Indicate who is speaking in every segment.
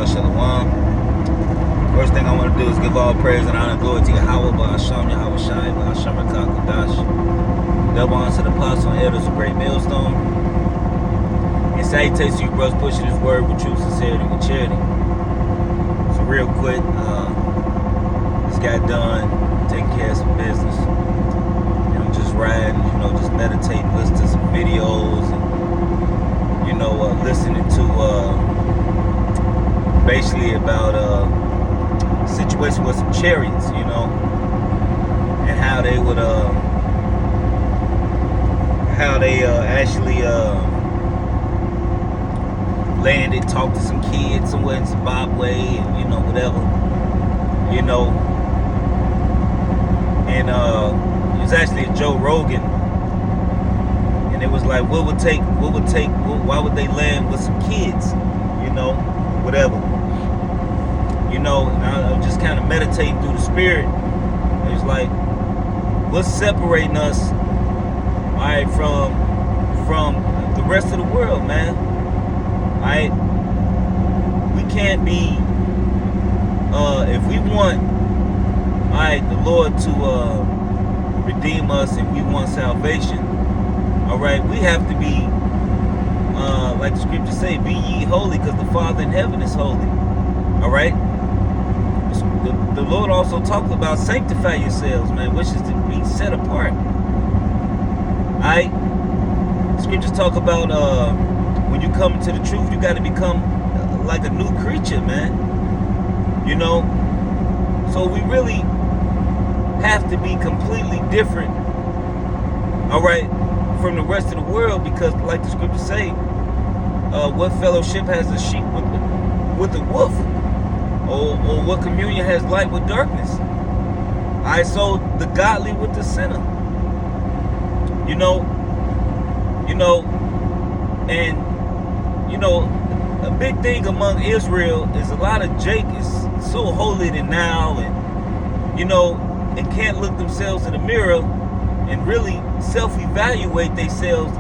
Speaker 1: Shalom. First thing I want to do is give all praise and honor and glory to Yahweh, Ba'asham, Yahweh Shai, Ba'asham, Rakakadash. Double honor to the apostle and elders of Great Millstone. And salutations to you, brothers, pushing this word with truth, sincerity, with charity. So real quick, just got done taking care of some business. Just riding, just meditating, listening to some videos, and listening to basically about a situation with some chariots, and how they would actually landed, talked to some kids somewhere in Zimbabwe, and whatever, and it was actually a Joe Rogan, and it was like, why would they land with some kids, whatever, and I was just kind of meditating through the spirit. It was like, what's separating us, all right, from the rest of the world, man? All right, we can't be, if we want, all right, the Lord to redeem us, and we want salvation, all right, we have to be, like the scriptures say, be ye holy, because the Father in heaven is holy. All right, the Lord also talked about sanctify yourselves, man, which is to be set apart. All right, scriptures talk about when you come into the truth, you got to become like a new creature, man. So we really have to be completely different, all right, from the rest of the world, because like the scriptures say, what fellowship has the sheep with the wolf, or what communion has light with darkness? All right, so the godly with the sinner, and a big thing among Israel is a lot of Jake is so holier than now, and and can't look themselves in the mirror and really self-evaluate themselves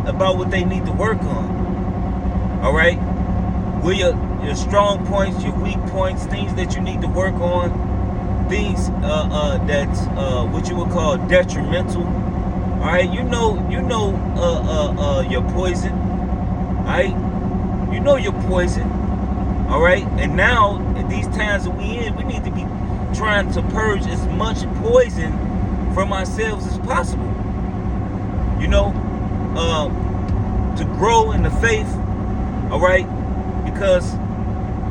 Speaker 1: about what they need to work on. All right, where your strong points, your weak points, things that you need to work on, things that's what you would call detrimental. All right, your poison. All right, your poison. All right, and now in these times that we in, we need to be trying to purge as much poison from ourselves as possible. To grow in the faith. All right, because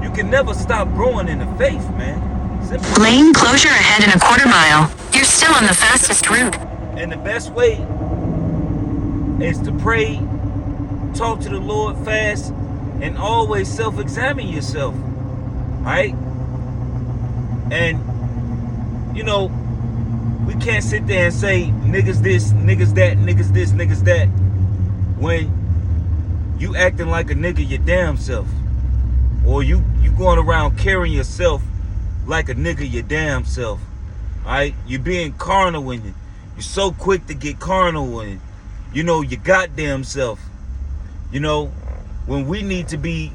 Speaker 1: you can never stop growing in the faith, man. Simply.
Speaker 2: Lane closure ahead in a quarter mile. You're still on the fastest route.
Speaker 1: And the best way is to pray, talk to the Lord, fast, and always self-examine yourself. All right? And, we can't sit there and say, niggas this, niggas that, niggas this, niggas that, when you acting like a nigga your damn self. Or you going around carrying yourself like a nigga your damn self. Alright? You being carnal in it. You're so quick to get carnal in it. Your goddamn self. When we need to be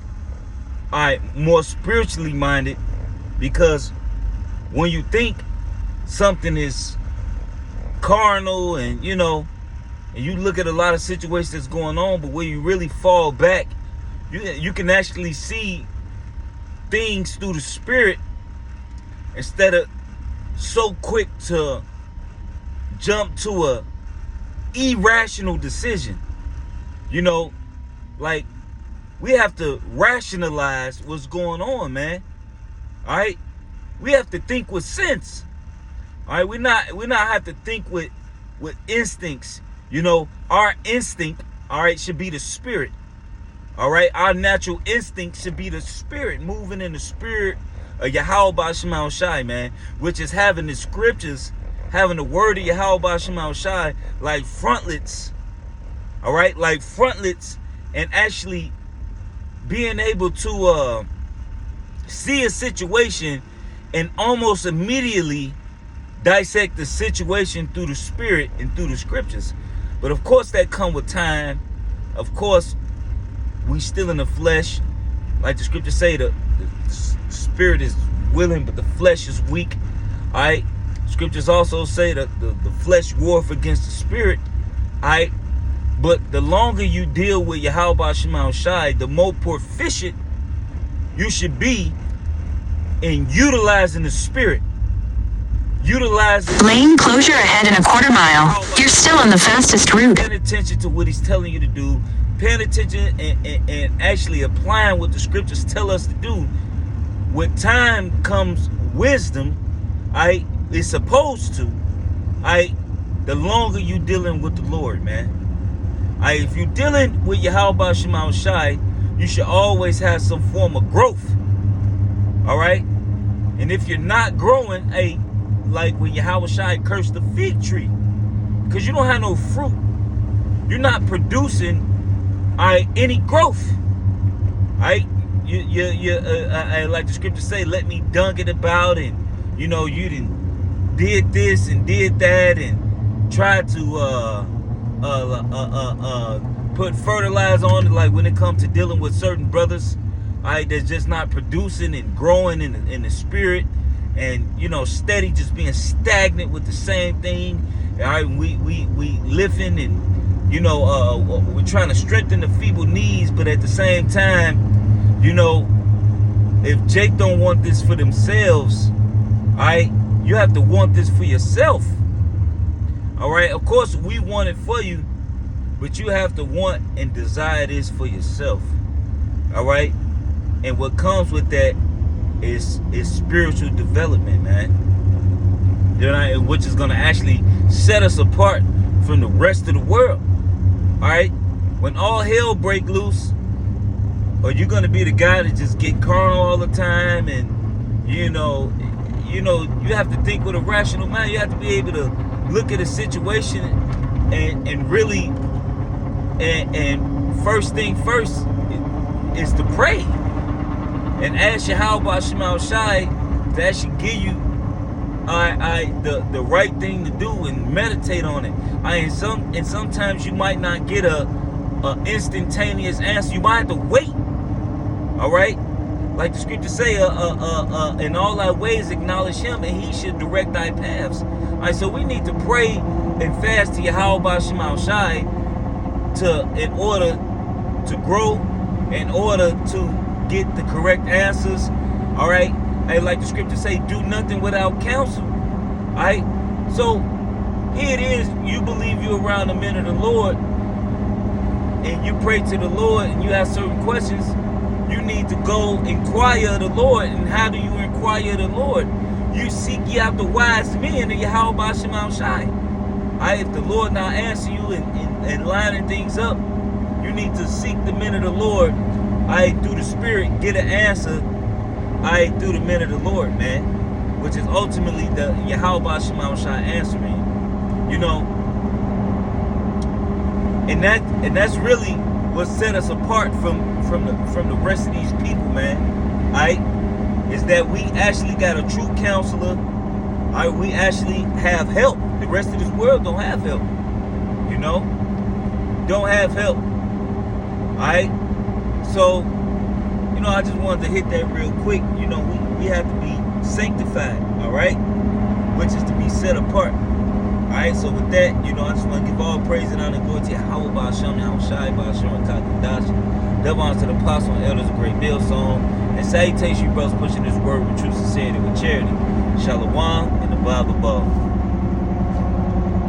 Speaker 1: more spiritually minded, because when you think something is carnal, and and you look at a lot of situations that's going on, but when you really fall back, you can actually see things through the spirit, instead of so quick to jump to a irrational decision. Like, we have to rationalize what's going on, man. All right, we have to think with sense. All right, we not have to think with instincts. Our instinct, all right, should be the spirit. All right, our natural instinct should be the spirit, moving in the spirit of Yahweh Ba'asham Shai, man, which is having the scriptures, having the word of Yahweh Ba'asham Shai like frontlets. All right, like frontlets, and actually being able to see a situation and almost immediately dissect the situation through the spirit and through the scriptures. But of course that come with time. Of course, we still in the flesh. Like the scriptures say, the spirit is willing, but the flesh is weak. All right. Scriptures also say that the flesh warreth against the spirit. All right. But the longer you deal with Yahweh Shema Shai, the more proficient you should be in utilizing the spirit. Utilizing.
Speaker 2: Lane closure ahead in a quarter mile. You're still on the fastest route.
Speaker 1: Paying attention to what he's telling you to do. Paying attention and actually applying what the scriptures tell us to do. With time comes wisdom. It's supposed to. The longer you dealing with the Lord, man. If you're dealing with Yahweh Shema Shai, you should always have some form of growth. All right? And if you're not growing, like when Yahweh Shai cursed the fig tree, because you don't have no fruit, you're not producing any growth. You like the scriptures say, let me dunk it about, and you did this and did that and tried to put fertilizer on it, like when it comes to dealing with certain brothers, that's just not producing and growing in the spirit, and steady, just being stagnant with the same thing. We lifting, and we're trying to strengthen the feeble knees, but at the same time, if Jake don't want this for themselves, you have to want this for yourself. All right, of course we want it for you, but you have to want and desire this for yourself. All right, and what comes with that is spiritual development, man. Which is gonna actually set us apart from the rest of the world. All right, when all hell break loose, or you're gonna be the guy that just get carnal all the time, and you have to think with a rational mind. You have to be able to look at a situation and really and first thing first is to pray and ask Yahweh Shema Shai to actually give you the right thing to do and meditate on it. And sometimes you might not get a instantaneous answer. You might have to wait. All right. Like the scriptures say, in all thy ways acknowledge him, and he should direct thy paths. All right, so we need to pray and fast to Yahweh Shema Shai in order to grow, in order to get the correct answers. All right, and like the scriptures say, do nothing without counsel. All right, so here it is. You believe you're around the men of the Lord, and you pray to the Lord, and you have certain questions. You need to go inquire of the Lord. And how do you inquire of the Lord? You seek ye out the wise men of Yahweh Shema Shai. If the Lord not answer you and lining things up, you need to seek the men of the Lord. Through the Spirit, get an answer. Through the men of the Lord, man, which is ultimately the Yahweh Shema Shai answering. And that's really what set us apart from the rest of these people, man. Is that we actually got a true counselor. We actually have help. The rest of this world don't have help. Don't have help. So, I just wanted to hit that real quick. We have to be sanctified, all right? Which is to be set apart. All right, so with that, I just want to give all praise and honor and glory to Yahweh Ba'ashem, Yahweh Shai, Ba'ashem, and Kakadash. Double honor to the apostle and elders of Great Bill Song. And salutations, you brothers, pushing this word with true sincerity, with charity. Shalom and the Bible above.